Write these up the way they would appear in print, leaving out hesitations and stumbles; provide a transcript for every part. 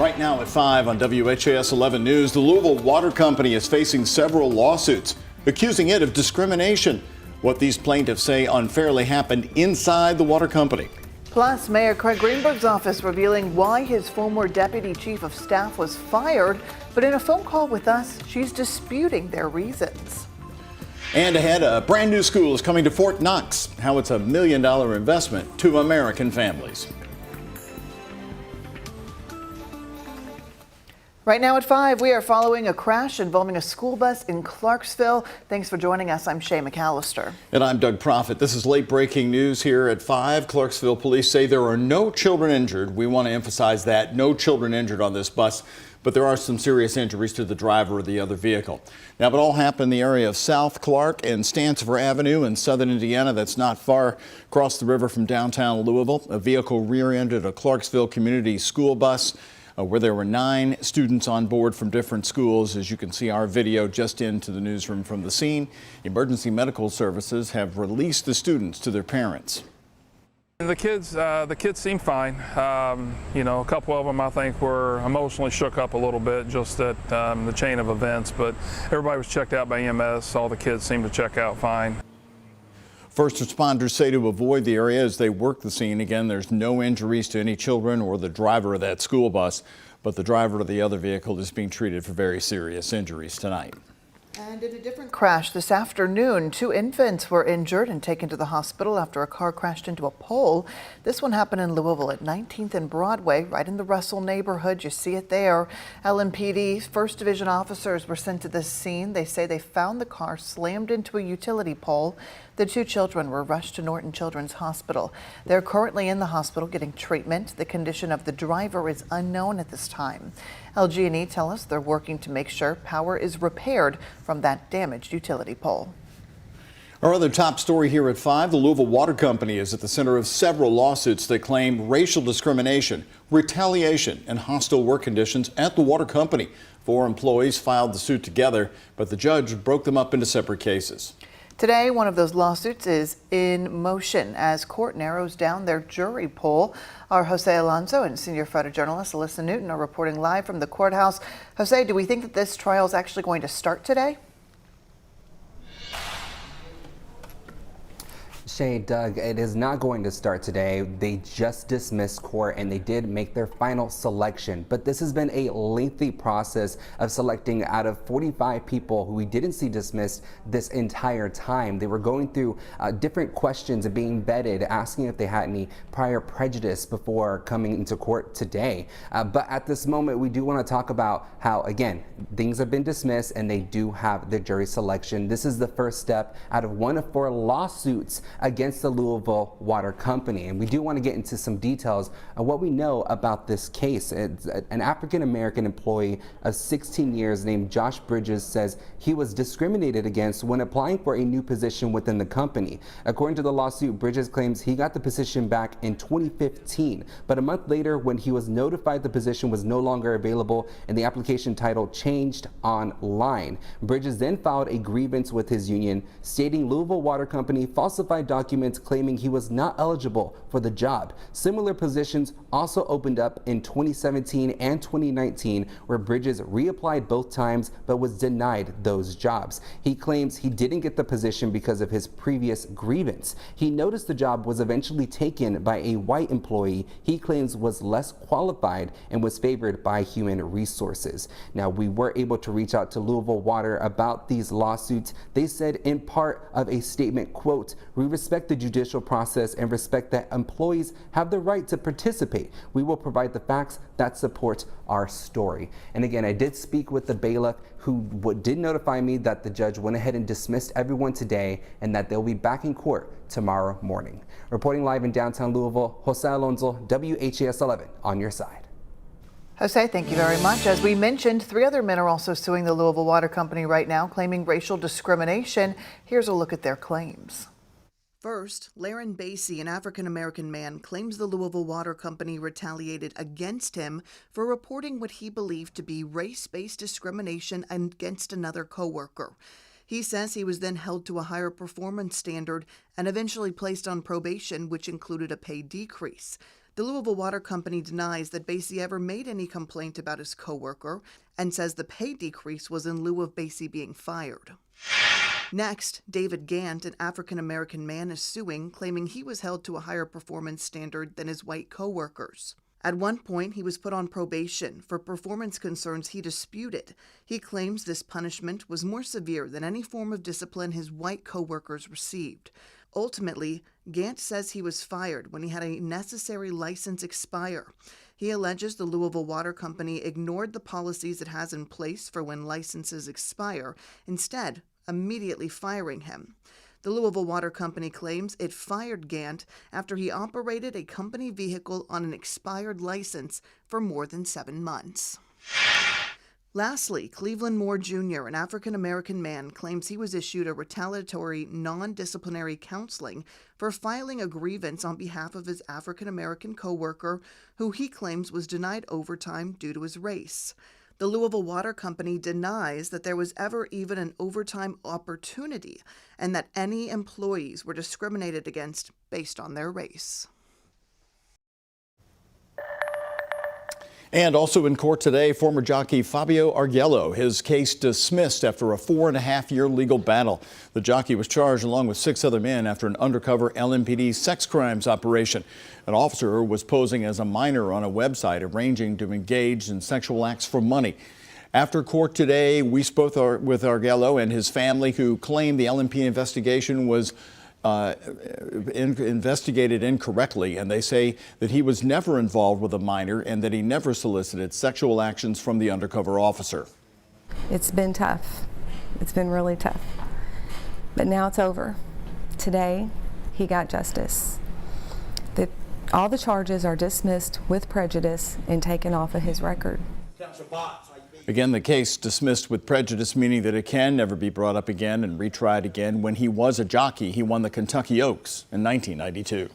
Right now at 5 on WHAS 11 News, the Louisville Water Company is facing several lawsuits accusing it of discrimination. What these plaintiffs say unfairly happened inside the water company. Plus, Mayor Craig Greenberg's office revealing why his former deputy chief of staff was fired. But in a phone call with us, she's disputing their reasons. And ahead, a brand new school is coming to Fort Knox. How it's $1 million investment to American families. Right now at 5, we are following a crash involving a school bus in Clarksville. Thanks for joining us. I'm Shay McAllister. And I'm Doug Profit. This is late breaking news here at 5. Clarksville police say there are no children injured. We want to emphasize that. No children injured on this bus, but there are some serious injuries to the driver of the other vehicle. Now, it all happened in the area of South Clark and Stansifer Avenue in southern Indiana. That's not far across the river from downtown Louisville. A vehicle rear-ended a Clarksville community school bus where there were 9 students on board from different schools. As you can see, our video just into the newsroom from the scene. Emergency medical services have released the students to their parents. The kids seem fine. You know, a couple of them I think were emotionally shook up a little bit just at the chain of events, but everybody was checked out by EMS. All the kids seemed to check out fine. First responders say to avoid the area as they work the scene. Again, there's no injuries to any children or the driver of that school bus, but the driver of the other vehicle is being treated for very serious injuries tonight. And in a different crash this afternoon, 2 infants were injured and taken to the hospital after a car crashed into a pole. This one happened in Louisville at 19th and Broadway, right in the Russell neighborhood. You see it there. LMPD First Division officers were sent to this scene. They say they found the car slammed into a utility pole. The 2 children were rushed to Norton Children's Hospital. They're currently in the hospital getting treatment. The condition of the driver is unknown at this time. LG&E tell us they're working to make sure power is repaired from that damaged utility pole. Our other top story here at 5, the Louisville Water Company is at the center of several lawsuits that claim racial discrimination, retaliation, and hostile work conditions at the water company. 4 employees filed the suit together, but the judge broke them up into separate cases. Today, one of those lawsuits is in motion as court narrows down their jury pool. Our Jose Alonso and senior photojournalist Alyssa Newton are reporting live from the courthouse. Jose, do we think that this trial is actually going to start today? Doug, it is not going to start today. They just dismissed court and they did make their final selection. But this has been a lengthy process of selecting out of 45 people who we didn't see dismissed this entire time. They were going through different questions and being vetted, asking if they had any prior prejudice before coming into court today. But at this moment, we do want to talk about how, again, things have been dismissed and they do have the jury selection. This is the first step out of one of 4 lawsuits against the Louisville Water Company. And we do want to get into some details of what we know about this case. It's an African-American employee of 16 years named Josh Bridges says he was discriminated against when applying for a new position within the company. According to the lawsuit, Bridges claims he got the position back in 2015, but a month later when he was notified the position was no longer available and the application title changed online. Bridges then filed a grievance with his union stating Louisville Water Company falsified documents claiming he was not eligible for the job. Similar positions also opened up in 2017 and 2019 where Bridges reapplied both times but was denied those jobs. He claims he didn't get the position because of his previous grievance. He noticed the job was eventually taken by a white employee he claims was less qualified and was favored by human resources. Now, we were able to reach out to Louisville Water about these lawsuits. They said in part of a statement, quote, "We respect the judicial process and respect that employees have the right to participate. We will provide the facts that support our story." And again, I did speak with the bailiff who did notify me that the judge went ahead and dismissed everyone today and that they'll be back in court tomorrow morning. Reporting live in downtown Louisville, Jose Alonso, WHAS 11 on your side. Jose, thank you very much. As we mentioned, 3 other men are also suing the Louisville Water Company right now, claiming racial discrimination. Here's a look at their claims. First, Laren Basie, an African-American man, claims the Louisville Water Company retaliated against him for reporting what he believed to be race-based discrimination against another coworker. He says he was then held to a higher performance standard and eventually placed on probation, which included a pay decrease. The Louisville Water Company denies that Basie ever made any complaint about his coworker and says the pay decrease was in lieu of Basie being fired. Next, David Gant, an African-American man, is suing, claiming he was held to a higher performance standard than his white coworkers. At one point, he was put on probation for performance concerns he disputed. He claims this punishment was more severe than any form of discipline his white coworkers received. Ultimately, Gant says he was fired when he had a necessary license expire. He alleges the Louisville Water Company ignored the policies it has in place for when licenses expire, instead immediately firing him. The Louisville Water Company claims it fired Gant after he operated a company vehicle on an expired license for more than 7 months. Lastly, Cleveland Moore Jr., an African-American man, claims he was issued a retaliatory non-disciplinary counseling for filing a grievance on behalf of his African-American coworker, who he claims was denied overtime due to his race. The Louisville Water Company denies that there was ever even an overtime opportunity and that any employees were discriminated against based on their race. And also in court today, former jockey Fabio Arguello, his case dismissed after a 4.5-year legal battle. The jockey was charged along with 6 other men after an undercover LMPD sex crimes operation. An officer was posing as a minor on a website arranging to engage in sexual acts for money. After court today, we spoke with Arguello and his family, who claimed the LMPD investigation was investigated incorrectly, and they say that he was never involved with a minor and that he never solicited sexual actions from the undercover officer. It's been tough. It's been really tough. But now it's over. Today, he got justice. All the charges are dismissed with prejudice and taken off of his record. Again, the case dismissed with prejudice, meaning that it can never be brought up again and retried again. When he was a jockey, he won the Kentucky Oaks in 1992.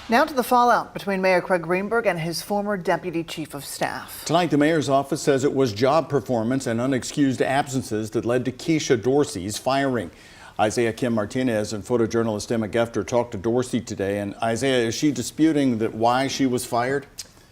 Now to the fallout between Mayor Craig Greenberg and his former deputy chief of staff. Tonight, the mayor's office says it was job performance and unexcused absences that led to Keisha Dorsey's firing. Isaiah Kim Martinez and photojournalist Emma Gefter talked to Dorsey today. And Isaiah, is she disputing that why she was fired?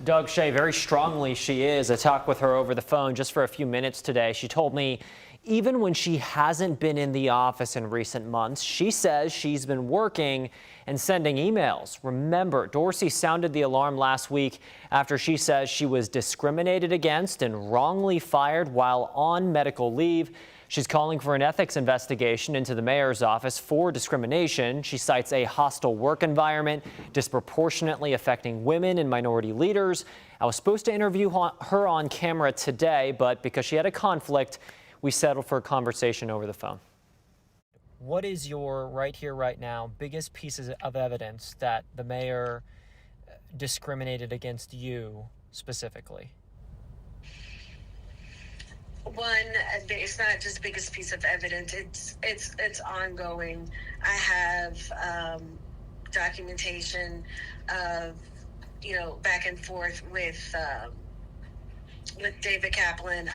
Doug Shea, very strongly she is. I talked with her over the phone just for a few minutes today. She told me even when she hasn't been in the office in recent months, she says she's been working and sending emails. Remember, Dorsey sounded the alarm last week after she says she was discriminated against and wrongly fired while on medical leave. She's calling for an ethics investigation into the mayor's office for discrimination. She cites a hostile work environment disproportionately affecting women and minority leaders. I was supposed to interview her on camera today, but because she had a conflict, we settled for a conversation over the phone. What is your, right here, right now, biggest pieces of evidence that the mayor discriminated against you specifically? One, it's not just the biggest piece of evidence. It's ongoing. I have documentation of back and forth with David Kaplan.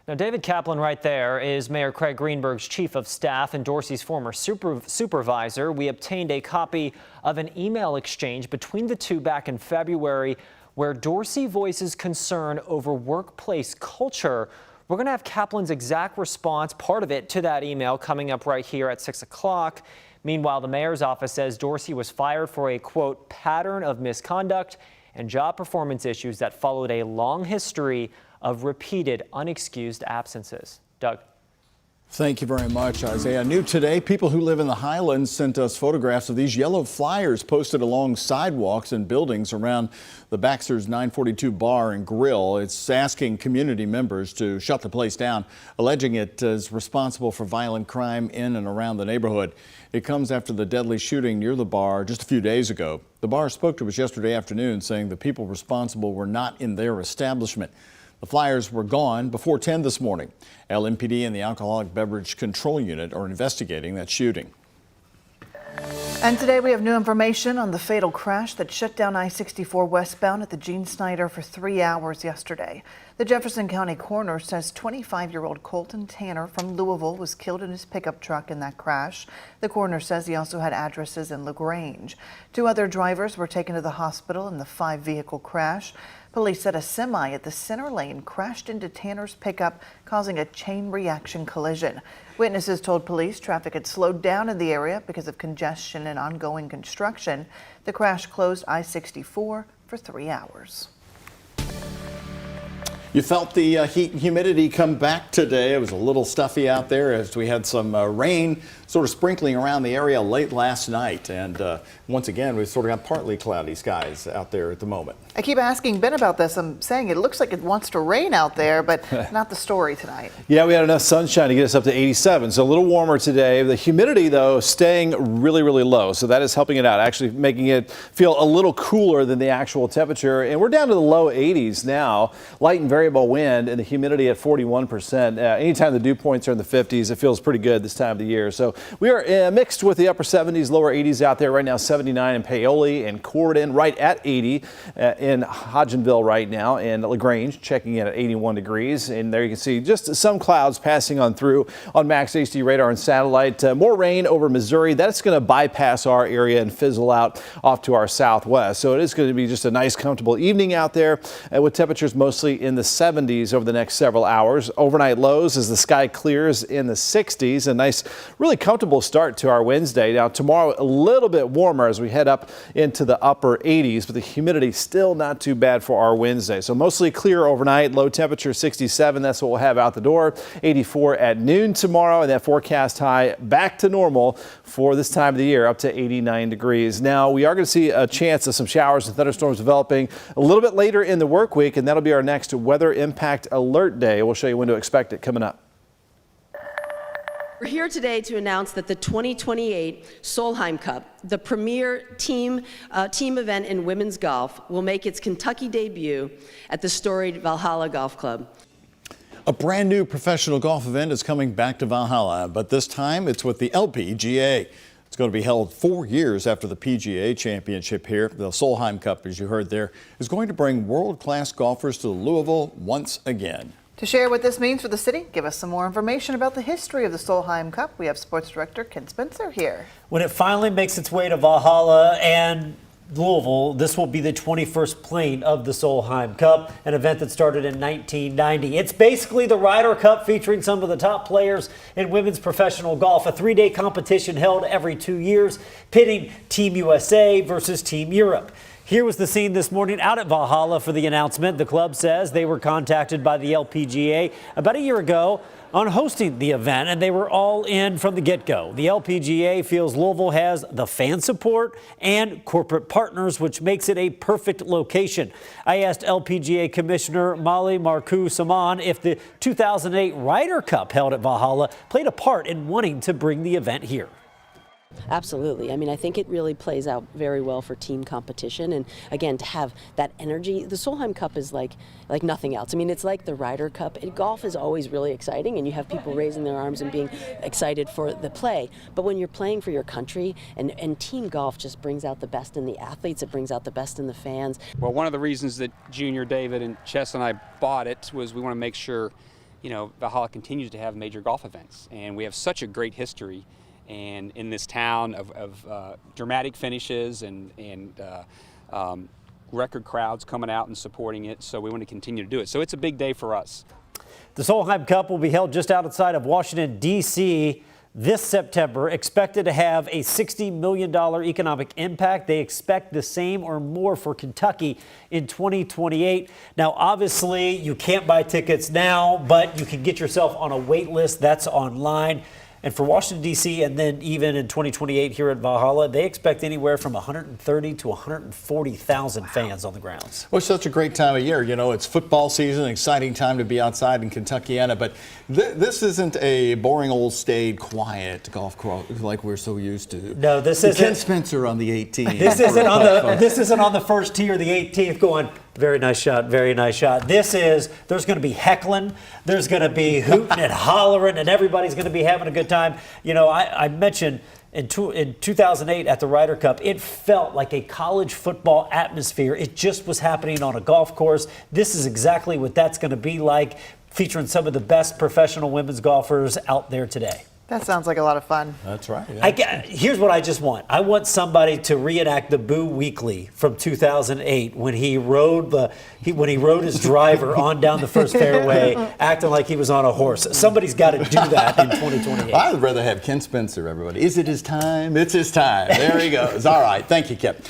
Now, David Kaplan right there is Mayor Craig Greenberg's chief of staff and Dorsey's former supervisor. We obtained a copy of an email exchange between the two back in February where Dorsey voices concern over workplace culture. We're going to have Kaplan's exact response, part of it, to that email coming up right here at 6 o'clock. Meanwhile, the mayor's office says Dorsey was fired for a, quote, pattern of misconduct and job performance issues that followed a long history of repeated unexcused absences. Doug. Thank you very much, Isaiah. New today, people who live in the Highlands sent us photographs of these yellow flyers posted along sidewalks and buildings around the Baxter's 942 Bar and Grill. It's asking community members to shut the place down, alleging it is responsible for violent crime in and around the neighborhood. It comes after the deadly shooting near the bar just a few days ago. The bar spoke to us yesterday afternoon, saying the people responsible were not in their establishment. The flyers were gone before 10 this morning. LMPD and the Alcoholic Beverage Control Unit are investigating that shooting. And today we have new information on the fatal crash that shut down I64 westbound at the Gene Snyder for 3 hours yesterday. The Jefferson County coroner says 25-year-old Colton Tanner from Louisville was killed in his pickup truck in that crash. The coroner says he also had addresses in LaGrange. 2 other drivers were taken to the hospital in the 5-vehicle crash. Police said a semi at the center lane crashed into Tanner's pickup, causing a chain reaction collision. Witnesses told police traffic had slowed down in the area because of congestion and ongoing construction. The crash closed I-64 for 3 hours. You felt the heat and humidity come back today. It was a little stuffy out there as we had some rain sort of sprinkling around the area late last night. And once again, we've sort of got partly cloudy skies out there at the moment. I keep asking Ben about this. I'm saying it looks like it wants to rain out there, but not the story tonight. Yeah, we had enough sunshine to get us up to 87, so a little warmer today. The humidity, though, staying really, really low, so that is helping it out, actually making it feel a little cooler than the actual temperature. And we're down to the low 80s now, light and variable wind, and the humidity at 41%. Anytime the dew points are in the 50s, it feels pretty good this time of the year. So we are mixed with the upper 70s, lower 80s out there right now, 79 in Paoli and Corydon, right at 80 in Hodgenville right now, and LaGrange checking in at 81 degrees. And there you can see just some clouds passing on through on Max HD radar and satellite. More rain over Missouri. That's going to bypass our area and fizzle out off to our southwest. So it is going to be just a nice, comfortable evening out there with temperatures mostly in the 70s over the next several hours. Overnight lows as the sky clears in the 60s. A nice, really comfortable start to our Wednesday. Now tomorrow a little bit warmer as we head up into the upper 80s, but the humidity still not too bad for our Wednesday. So mostly clear overnight, low temperature 67. That's what we'll have out the door. 84 at noon tomorrow, and that forecast high back to normal for this time of the year, up to 89 degrees. Now we are going to see a chance of some showers and thunderstorms developing a little bit later in the work week, and that'll be our next weather impact alert day. We'll show you when to expect it coming up. We're here today to announce that the 2028 Solheim Cup, the premier team event in women's golf, will make its Kentucky debut at the storied Valhalla Golf Club. A brand new professional golf event is coming back to Valhalla, but this time it's with the LPGA. It's going to be held 4 years after the PGA Championship here. The Solheim Cup, as you heard there, is going to bring world-class golfers to Louisville once again. To share what this means for the city, give us some more information about the history of the Solheim Cup, we have Sports Director Ken Spencer here. When it finally makes its way to Valhalla and Louisville, this will be the 21st playing of the Solheim Cup, an event that started in 1990. It's basically the Ryder Cup featuring some of the top players in women's professional golf, a 3-day competition held every 2 years, pitting Team USA versus Team Europe. Here was the scene this morning out at Valhalla for the announcement. The club says they were contacted by the LPGA about a year ago on hosting the event, and they were all in from the get-go. The LPGA feels Louisville has the fan support and corporate partners, which makes it a perfect location. I asked LPGA Commissioner Molly Marcoux-Samaan if the 2008 Ryder Cup held at Valhalla played a part in wanting to bring the event here. Absolutely. I mean, I think it really plays out very well for team competition. And again, to have that energy, the Solheim Cup is like nothing else. I mean, it's like the Ryder Cup. Golf is always really exciting, and you have people raising their arms and being excited for the play. But when you're playing for your country, and team golf just brings out the best in the athletes, it brings out the best in the fans. Well, one of the reasons that Junior, David, and Chess and I bought it was we want to make sure, you know, Valhalla continues to have major golf events. And we have such a great history and in this town of dramatic finishes and record crowds coming out and supporting it, so we want to continue to do it. So it's a big day for us. The Solheim Cup will be held just outside of Washington, D.C. this September, expected to have a $60 million economic impact. They expect the same or more for Kentucky in 2028. Now, obviously, you can't buy tickets now, but you can get yourself on a wait list. That's online. And for Washington, D.C., and then even in 2028 here at Valhalla, they expect anywhere from 130 to 140,000 fans on the grounds. Well, it's such a great time of year. You know, it's football season, an exciting time to be outside in Kentuckiana, but this isn't a boring old staid, quiet golf course like we're so used to. No, this isn't. Ken Spencer on the 18th. This isn't on the first tee or the 18th going, very nice shot, very nice shot. There's going to be heckling, there's going to be hooting and hollering, and everybody's going to be having a good time. You know, I mentioned in 2008 at the Ryder Cup, it felt like a college football atmosphere. It just was happening on a golf course. This is exactly what that's going to be like, featuring some of the best professional women's golfers out there today. That sounds like a lot of fun. That's right. Here's what I just want. I want somebody to reenact the Boo Weekly from 2008 when he rode his driver on down the first fairway, acting like he was on a horse. Somebody's got to do that in 2028. I'd rather have Ken Spencer, everybody. Is it his time? It's his time. There he goes. All right. Thank you, Kip.